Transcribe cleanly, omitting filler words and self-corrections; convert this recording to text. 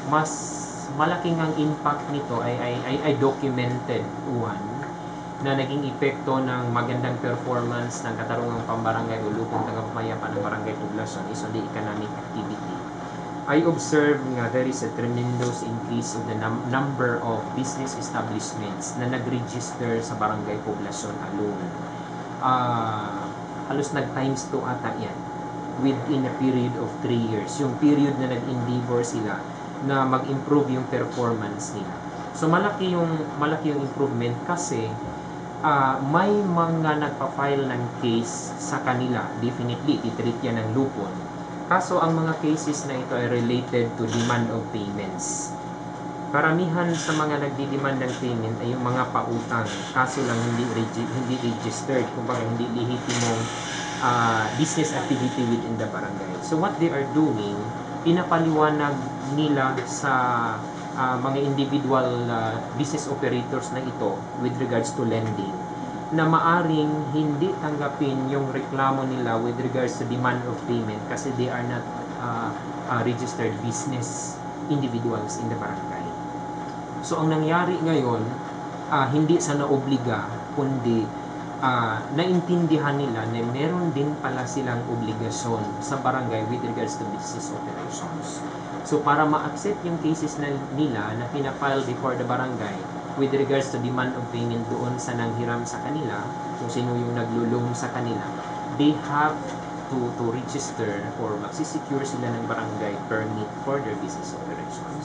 mas malaking ang impact nito ay documented one na naging epekto ng magandang performance ng katarungang pambarangay o lupong tagapamayapan ng barangay poblasyon is on the economic activity. I observe nga there is a tremendous increase of the number of business establishments na nag-register sa barangay poblasyon alone. Halos nag-times 2 ata yan within a period of 3 years. Yung period na nag-endeavor sila na mag-improve yung performance nila. So malaki yung improvement kasi may mga nagpa-file ng case sa kanila. Definitely, ititreat yan ng lupon. Kaso ang mga cases na ito ay related to demand of payments. Karamihan sa mga nagdi-demand ng payment ay yung mga pautang. Kaso lang hindi registered. Kumbaga hindi lehitimong business activity within the barangay. So what they are doing, pinapaliwanag nila sa mga individual business operators na ito with regards to lending na maaring hindi tanggapin yung reklamo nila with regards to demand of payment kasi they are not registered business individuals in the barangay. So ang nangyari ngayon, hindi sa naobliga kundi naintindihan nila na meron din pala silang obligasyon sa barangay with regards to business operations. So para ma-accept yung cases nila na pinafile before the barangay with regards to demand of payment doon sa nanghiram sa kanila, kung sino yung naglo-loan sa kanila, they have to register or magsisecure sila ng barangay permit for their business operations.